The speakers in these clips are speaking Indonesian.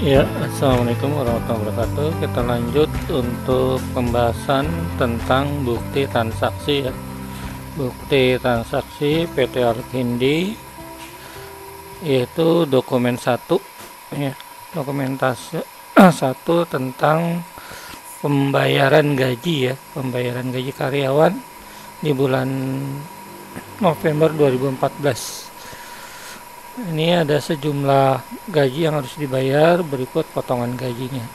Ya, assalamualaikum warahmatullahi wabarakatuh. Kita lanjut untuk pembahasan tentang bukti transaksi ya. Bukti transaksi PT Alkindi yaitu dokumen 1 ya. Dokumentasi 1 tentang pembayaran gaji ya, pembayaran gaji karyawan di bulan November 2014. Ini ada sejumlah gaji yang harus dibayar, berikut potongan gajinya.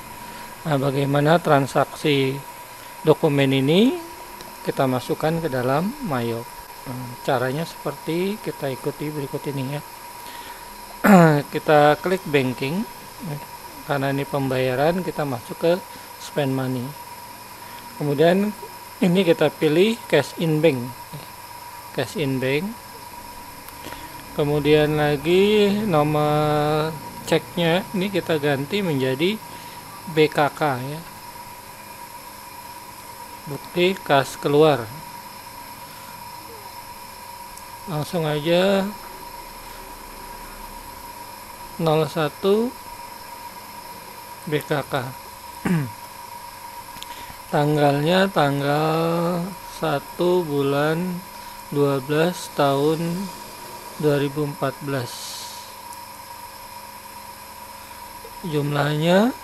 Nah, bagaimana transaksi dokumen ini kita masukkan ke dalam Mayop. Caranya seperti kita ikuti berikut ini ya. Kita klik banking, karena ini pembayaran, kita masuk ke spend money. Kemudian ini kita pilih cash in bank. Cash in bank. Kemudian lagi nomor ceknya ini kita ganti menjadi BKK ya, bukti kas keluar. Langsung aja 01 BKK. Tanggalnya tanggal 1 bulan 12 tahun 2014. Jumlahnya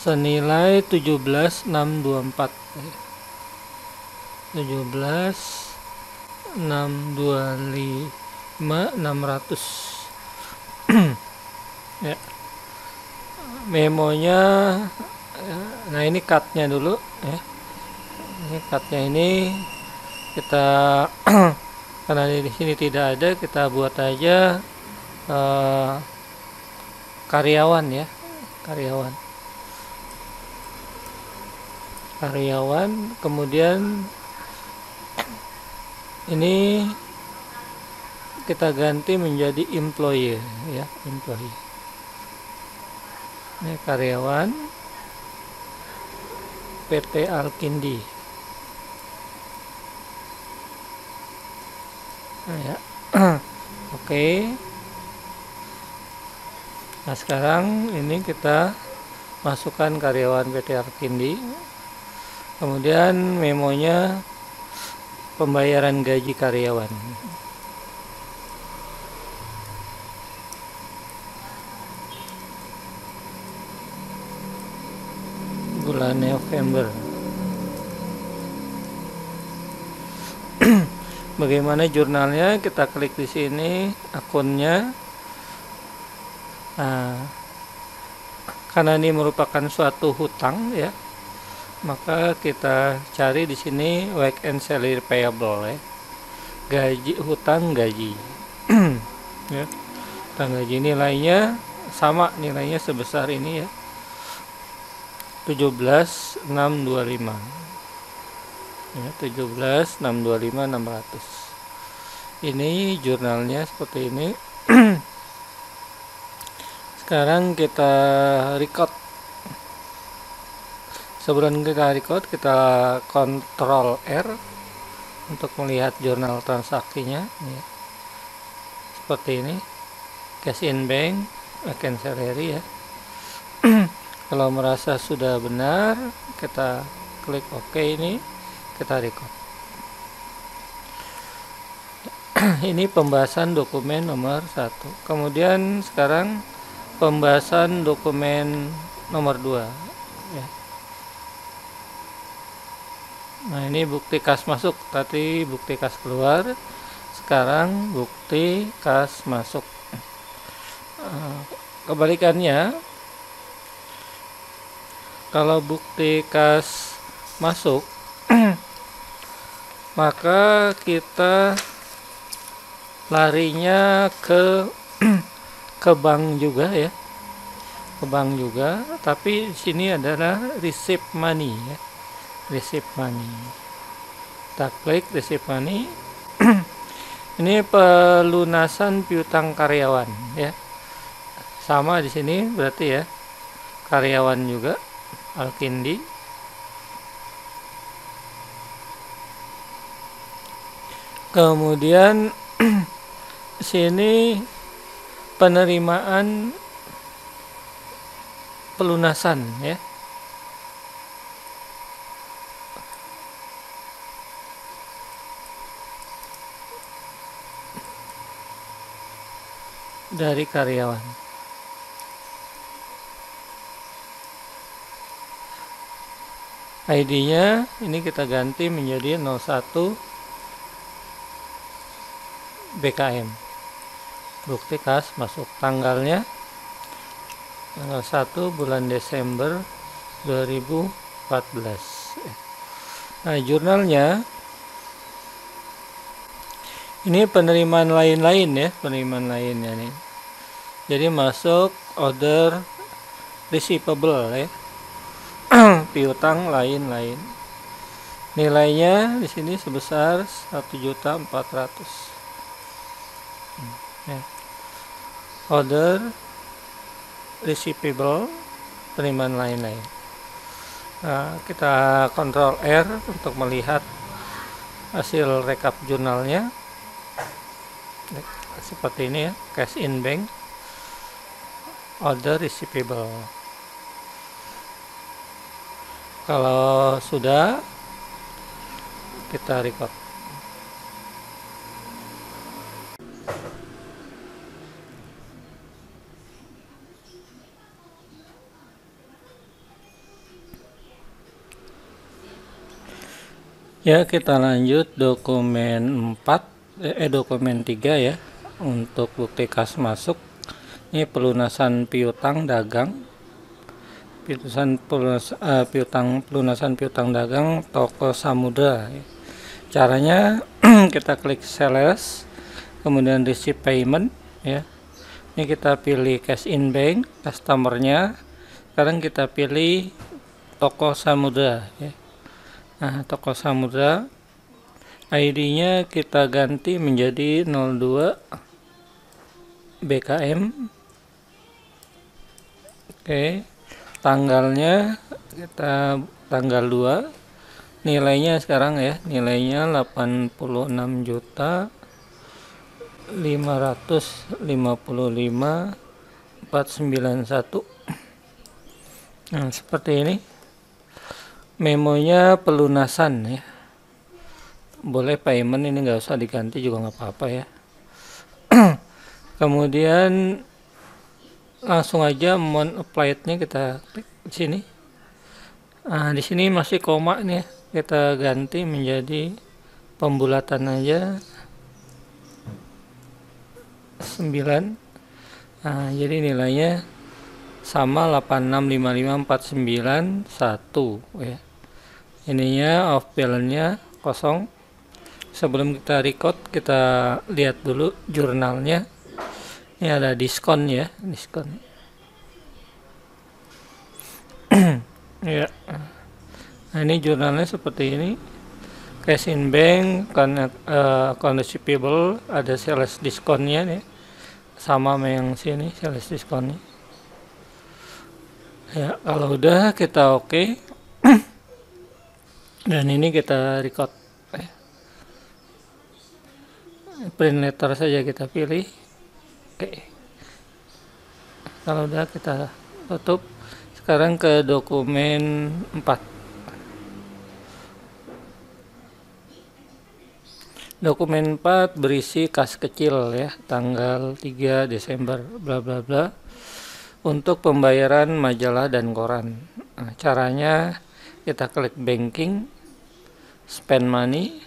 senilai 17.624. 17.625.600. Ya. Memonya, nah ini cutnya dulu ya. Ini cutnya ini kita karena di sini tidak ada, kita buat aja karyawan ya, karyawan. Kemudian ini kita ganti menjadi employee ya, employee. Ini karyawan PT Alkindi. Nah, ya. Oke. Nah, sekarang ini kita masukkan karyawan PT Alkindi. Kemudian memonya pembayaran gaji karyawan. Bulan November. Bagaimana jurnalnya? Kita klik di sini akunnya. Nah, karena ini merupakan suatu hutang ya, maka kita cari di sini wage and salary payable ya. Gaji, hutang gaji. Ya. Hutang gaji nilainya sama, nilainya sebesar ini ya. 17.625. Ya, 17.625.600. Ini jurnalnya seperti ini. Sekarang kita record. Sebelum kita record, kita Ctrl R untuk melihat jurnal transaksinya ya. Seperti ini. Cash in bank, account salary ya. Kalau merasa sudah benar, kita klik OK ini. Kita record. Ini pembahasan dokumen nomor 1. Kemudian sekarang pembahasan dokumen nomor 2 ya. Nah, ini bukti kas masuk, tadi bukti kas keluar, sekarang bukti kas masuk. Kebalikannya, kalau bukti kas masuk maka kita larinya ke bank juga ya, ke bank juga, tapi di sini adalah receive money ya, receive money. Kita klik receive money. Ini pelunasan piutang karyawan ya, sama di sini berarti ya, karyawan juga Alkindi. Kemudian sini penerimaan pelunasan ya. Dari karyawan. ID-nya ini kita ganti menjadi 01 BKM. Bukti kas masuk, tanggalnya tanggal 1 bulan Desember 2014. Nah, jurnalnya ini penerimaan lain-lain ya, penerimaan lainnya nih. Jadi masuk order receivable ya. Piutang lain-lain. Nilainya di sini sebesar 1.400.000. Ya. Order receivable, penerimaan lain-lain. Nah, kita kontrol R untuk melihat hasil rekap jurnalnya. Seperti ini ya, cash in bank, order receivable. Kalau sudah, kita record. Ya, kita lanjut dokumen 3 ya. Untuk bukti kas masuk. Ini pelunasan piutang dagang. Pelunasan piutang dagang toko Samudra. Caranya kita klik sales, kemudian receive payment ya. Ini kita pilih cash in bank, customernya. Sekarang kita pilih toko Samudra ya. Nah, toko Samudra ID-nya kita ganti menjadi 02 BKM. Oke. Tanggalnya kita tanggal 2, nilainya sekarang ya, nilainya 86.555.491. Nah, seperti ini. Memonya pelunasan ya. Boleh payment, ini nggak usah diganti juga nggak apa-apa ya. Kemudian langsung aja amount applied-nya kita klik di sini. Nah, di sini masih koma nih, kita ganti menjadi pembulatan aja 9. Nah, jadi nilainya sama 86.55491 ya. Ininya off balance-nya kosong. Sebelum kita record, kita lihat dulu jurnalnya. Ini ada diskon ya, diskon. Ya. Nah, ini jurnalnya seperti ini. Cash in bank, account receivable, ada sales diskonnya nih. Sama sama yang sini sales diskonnya. Ya, kalau udah kita oke. Dan ini kita record. Print letter saja kita pilih. Oke. Kalau udah kita tutup. Sekarang ke dokumen 4. Dokumen 4 berisi kas kecil ya, tanggal 3 Desember bla bla bla. Untuk pembayaran majalah dan koran. Nah, caranya kita klik banking, spend money.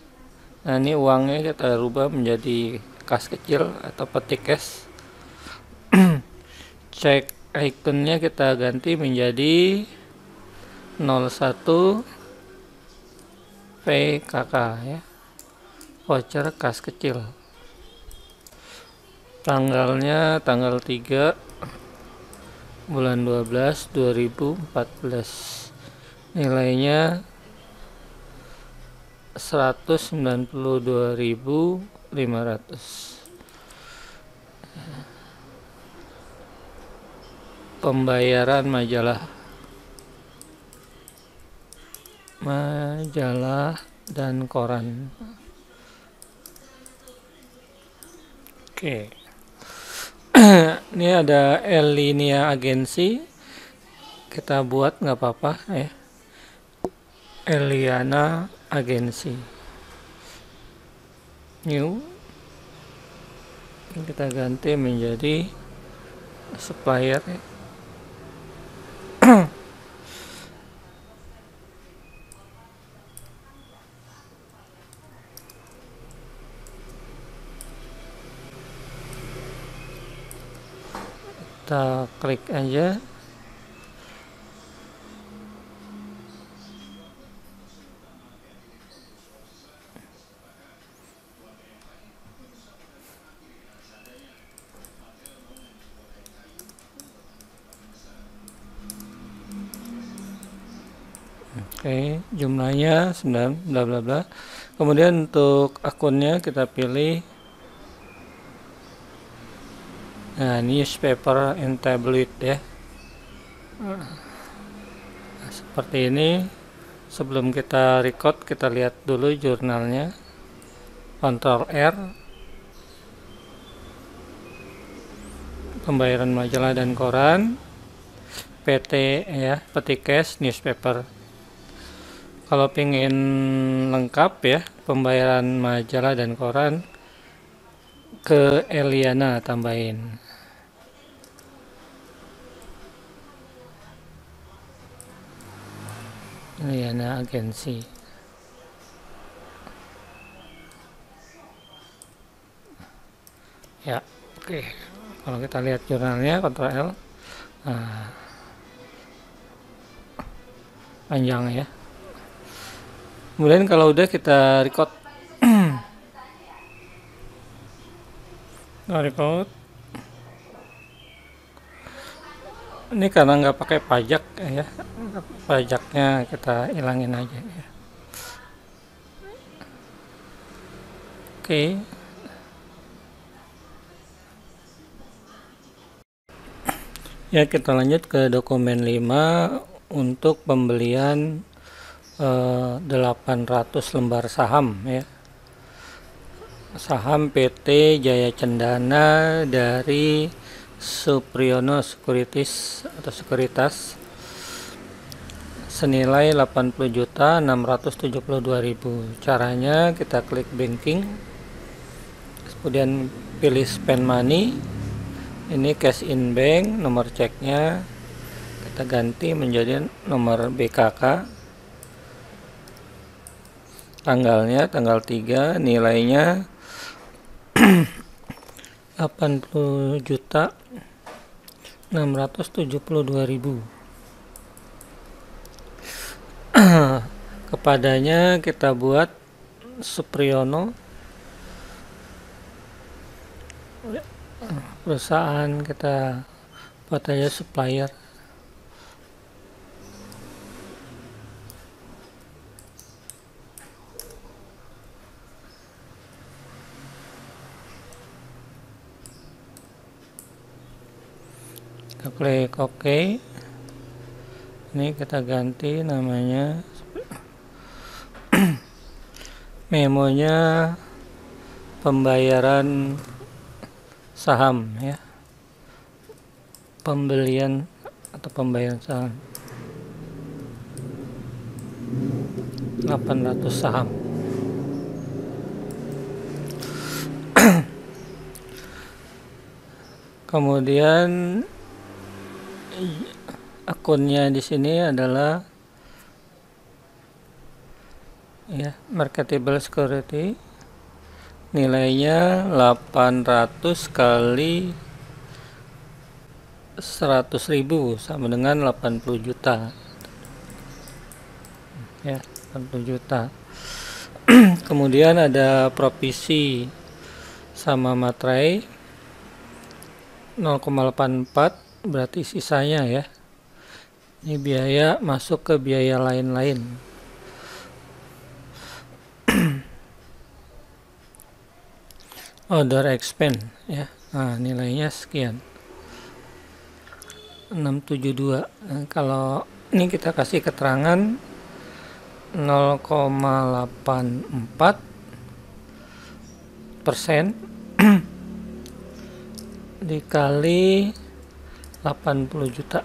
Nah, ini uangnya kita rubah menjadi kas kecil atau petty cash. Cek ikonnya kita ganti menjadi 01 PKK ya. Voucher kas kecil. Tanggalnya tanggal 3 bulan 12 2014. Nilainya 192.500. Pembayaran majalah dan koran. Oke. Ini ada L-Linea agensi. kita buat nggak apa-apa ya, Eliana Agency new, kita ganti menjadi supplier ya. Kita klik aja. Oke, jumlahnya 9 bla bla bla. Kemudian untuk akunnya kita pilih newspaper and tabloid ya. Nah, seperti ini. Sebelum kita record, kita lihat dulu jurnalnya. Ctrl R, pembayaran majalah dan koran, PT ya, peti cash newspaper. Kalau pengen lengkap ya pembayaran majalah dan koran, ke Eliana tambahin. Eliana Agency. Ya, oke. Kalau kita lihat jurnalnya, Ctrl L, nah, panjang ya. Kemudian kalau udah kita record, record. Ini karena nggak pakai pajak ya, pajaknya kita hilangin aja ya. Oke. Ya, kita lanjut ke dokumen 5 untuk pembelian 800 lembar saham ya. Saham PT Jaya Cendana dari Supriyono Sekuritas atau Sekuritas senilai 80.672.000. Caranya kita klik banking, kemudian pilih spend money. Ini cash in bank, nomor ceknya kita ganti menjadi nomor BKK. Tanggalnya tanggal 3, nilainya 80.672.000. Kepadanya kita buat Supriyono, perusahaan kita buat aja supplier. Kita klik OK. Ini kita ganti namanya, memonya pembayaran saham ya, pembelian atau pembayaran saham 800 saham. Kemudian akunnya di sini adalah ya, marketable security, nilainya 800 kali 100.000 sama dengan 80 juta ya, 80 juta. Kemudian ada provisi sama materai 0,84, berarti sisanya ya, ini biaya masuk ke biaya lain-lain. Other expense ya, nah nilainya sekian 672. Nah, kalau ini kita kasih keterangan 0,84% dikali 80 juta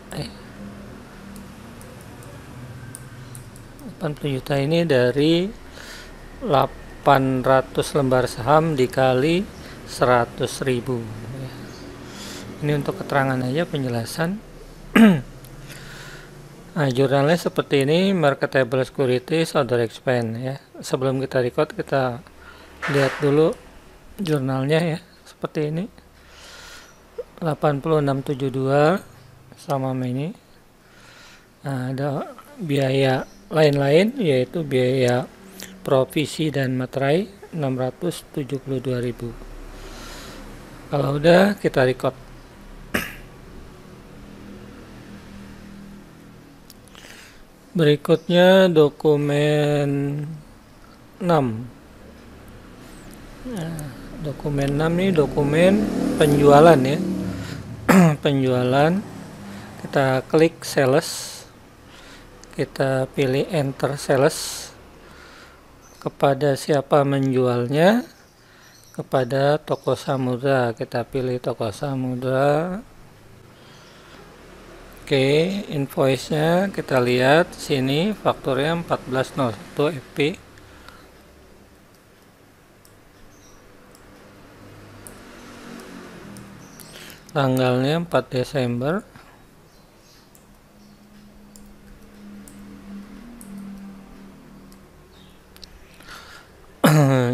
80 juta ini dari 800 lembar saham dikali 100.000 ya. Ini untuk keterangan aja, penjelasan. Nah, jurnalnya seperti ini, marketable securities order expand ya. Sebelum kita record, kita lihat dulu jurnalnya ya, seperti ini. 8672 sama ini. Nah, ada biaya lain-lain, yaitu biaya provisi dan materai 672.000. Kalau udah, kita record. Berikutnya dokumen 6. Nah, dokumen 6 ini dokumen penjualan ya. Penjualan, kita klik sales, kita pilih enter sales, kepada siapa menjualnya, kepada Toko Samudra, kita pilih Toko Samudra. Oke, invoice-nya kita lihat sini, fakturnya 1401 FP. Tanggalnya 4 Desember.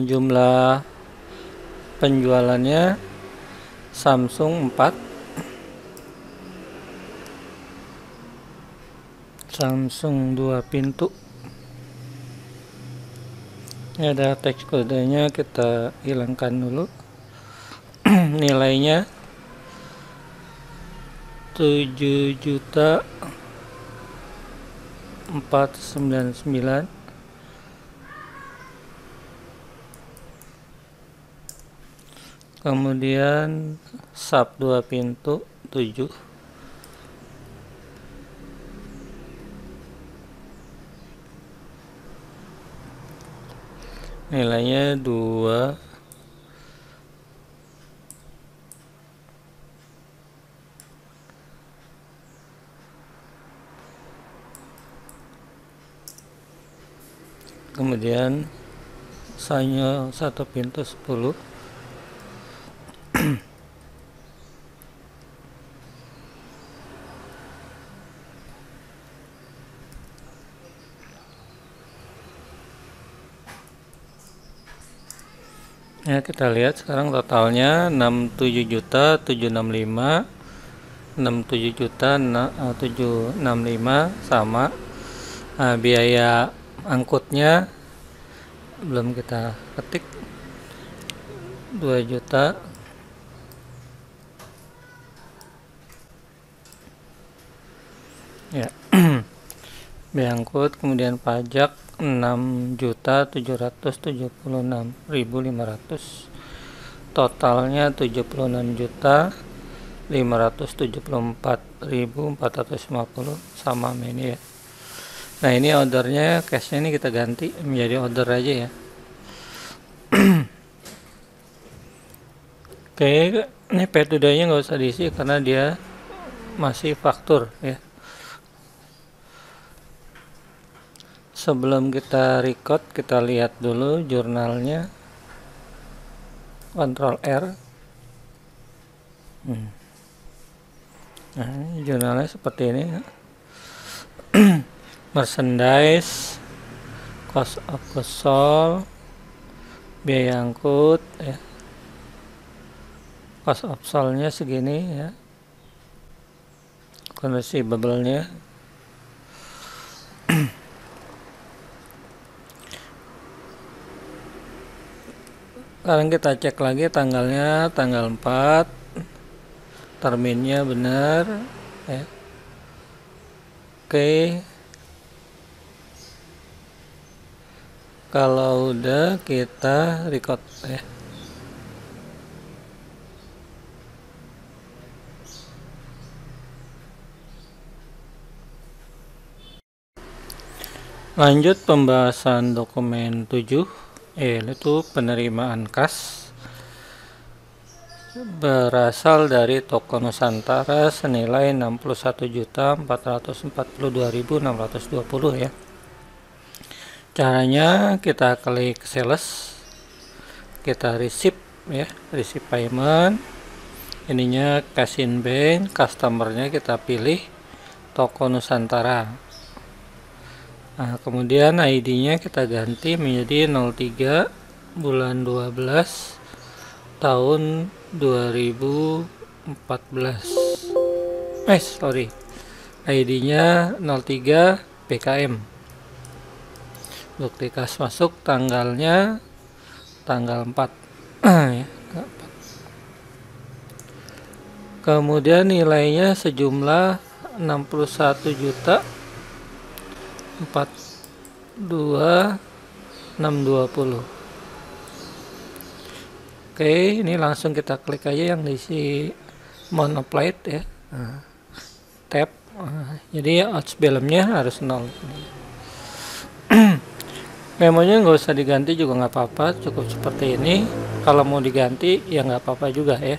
Jumlah penjualannya Samsung 4, Samsung 2 pintu. Ini ada teks kodenya, kita hilangkan dulu. Nilainya 7.499. Kemudian sub 2 pintu 7. Nilainya 2. Kemudian sanyo 1 pintu 10. Ya, kita lihat sekarang totalnya 67.765, 67.765 sama. Nah, biaya angkutnya belum kita ketik, 2 juta. Ya. Biaya angkut, kemudian pajak 6.776.500. Totalnya 76.574.450 sama ini ya. Nah, ini ordernya, cashnya ini kita ganti menjadi order aja ya. Oke, ini P2D-nya nggak usah diisi karena dia masih faktur ya. Sebelum kita record, kita lihat dulu jurnalnya. Ctrl R. Nah, jurnalnya seperti ini. Merchandise, cost of goods sold, biaya angkut ya. Cost of sold-nya segini ya. Receivable-nya. Sekarang kita cek lagi tanggalnya, tanggal 4. Terminnya benar ya. Oke. Kalau udah, kita record ya. Lanjut pembahasan dokumen 7, yaitu penerimaan kas berasal dari Toko Nusantara senilai 61.442.620 ya. Caranya kita klik sales, kita receipt ya, receipt payment, ininya cash in bank, customernya kita pilih Toko Nusantara. Nah, kemudian ID-nya kita ganti menjadi 03 bulan 12 tahun 2014. ID-nya 03 PKM. Bukti kas masuk tanggalnya tanggal 4. Ya. Kemudian nilainya sejumlah 61.042.620. Oke, ini langsung kita klik aja yang diisi amount applied ya. Tab. Jadi outbalance-nya harus 0. Memonya nggak usah diganti juga nggak apa-apa, cukup seperti ini. Kalau mau diganti ya nggak apa-apa juga ya,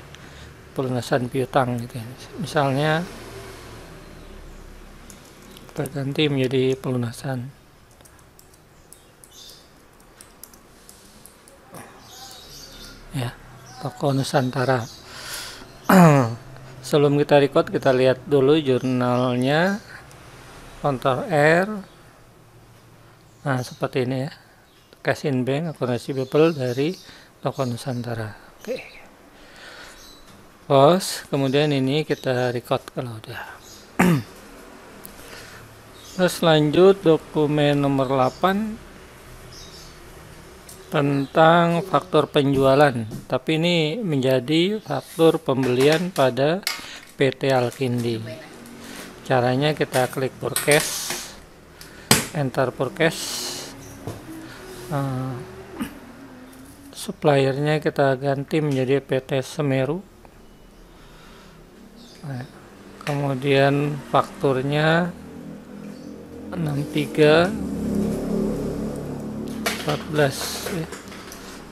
pelunasan piutang gitu ya. Misalnya kita ganti menjadi pelunasan ya, Toko Nusantara. Sebelum kita record, kita lihat dulu jurnalnya, Counter R. Nah, seperti ini ya, cash in bank, account receivable dari Toko Nusantara. Oke. Pause, kemudian ini kita record kalau udah. Terus lanjut dokumen nomor 8 tentang faktur penjualan, tapi ini menjadi faktur pembelian pada PT Alkindi. Caranya kita klik forecast, enter forecast. Suppliernya kita ganti menjadi PT Semeru. Kemudian fakturnya 63/14 ya.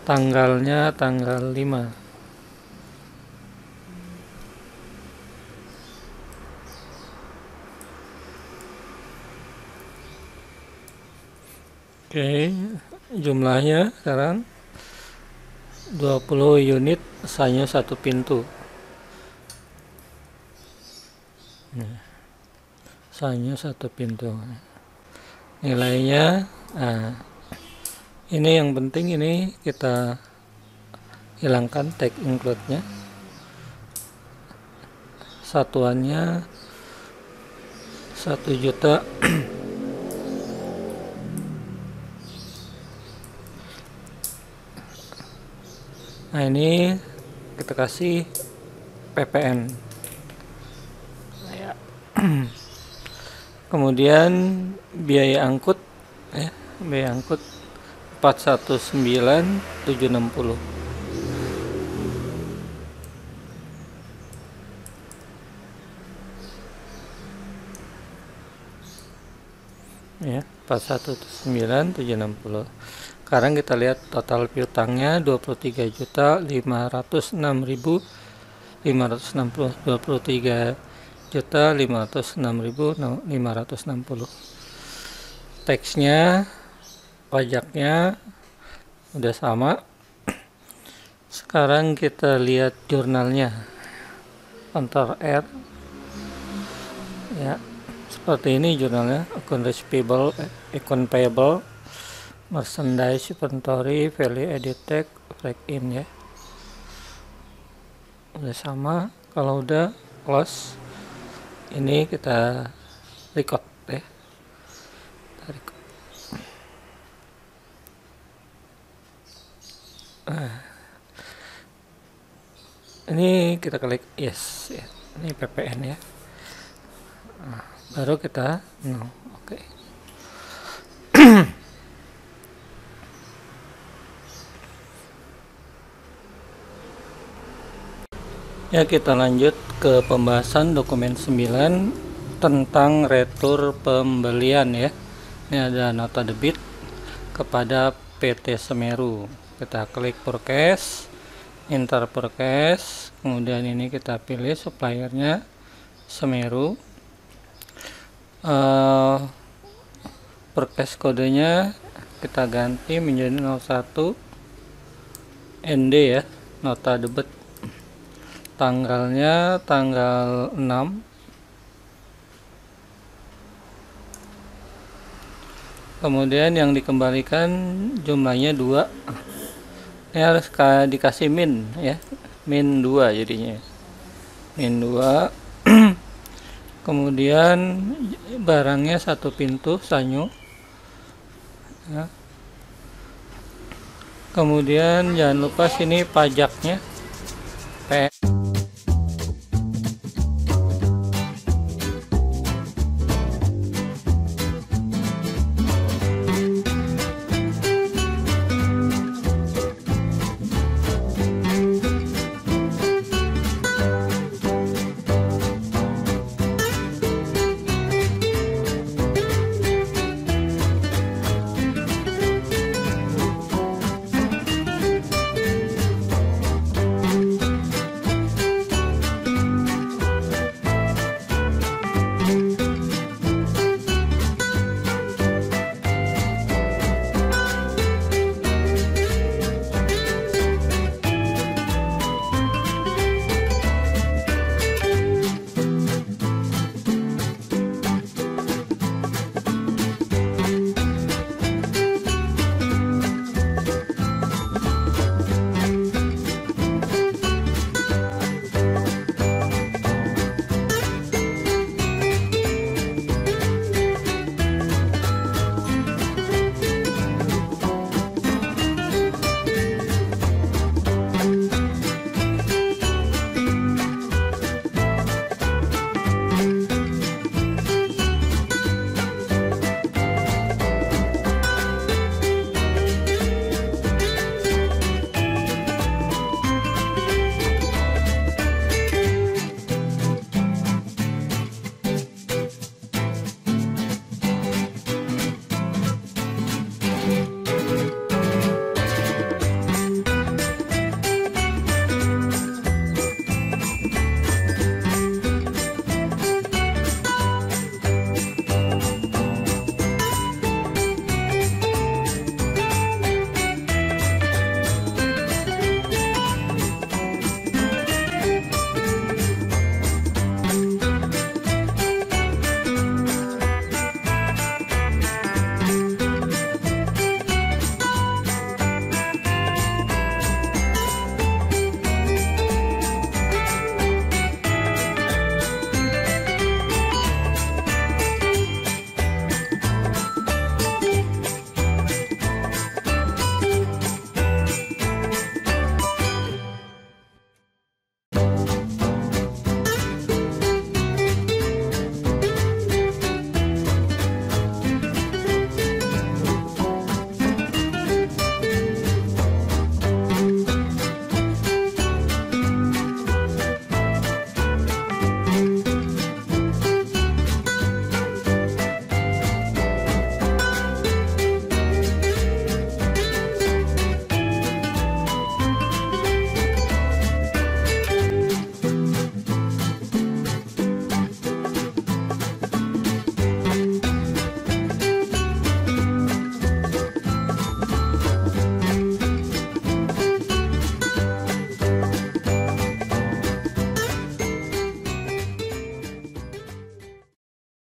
Tanggalnya tanggal 5. Oke, jumlahnya sekarang 20 unit, hanya 1 pintu. Hanya 1 pintu. Nilainya, ini yang penting, ini kita hilangkan tag include-nya. Satuannya 1 juta. Nah, ini kita kasih PPN. Kemudian biaya angkut ya, biaya angkut 419.760 ya, 419.760. Sekarang kita lihat total piutangnya 23.506.560. Teksnya, pajaknya udah sama. Sekarang kita lihat jurnalnya, Counter R ya, seperti ini jurnalnya. Account receivable, account payable, merchandise, inventory, value added tax, break in ya, udah sama. Kalau udah close, ini kita record ya, ini kita klik yes ya. Ini PPN ya. Baru kita oke. Ya, kita lanjut ke pembahasan dokumen 9 tentang retur pembelian ya. Ini ada nota debit kepada PT Semeru. Kita klik forecast, enter forecast, kemudian ini kita pilih suppliernya Semeru. Forecast kodenya kita ganti menjadi 01 ND ya, nota debit. Tanggalnya tanggal 6. Kemudian yang dikembalikan jumlahnya 2. Ini harus dikasih min ya, min 2 jadinya, min 2. Kemudian barangnya 1 pintu sanyo ya. Kemudian jangan lupa sini pajaknya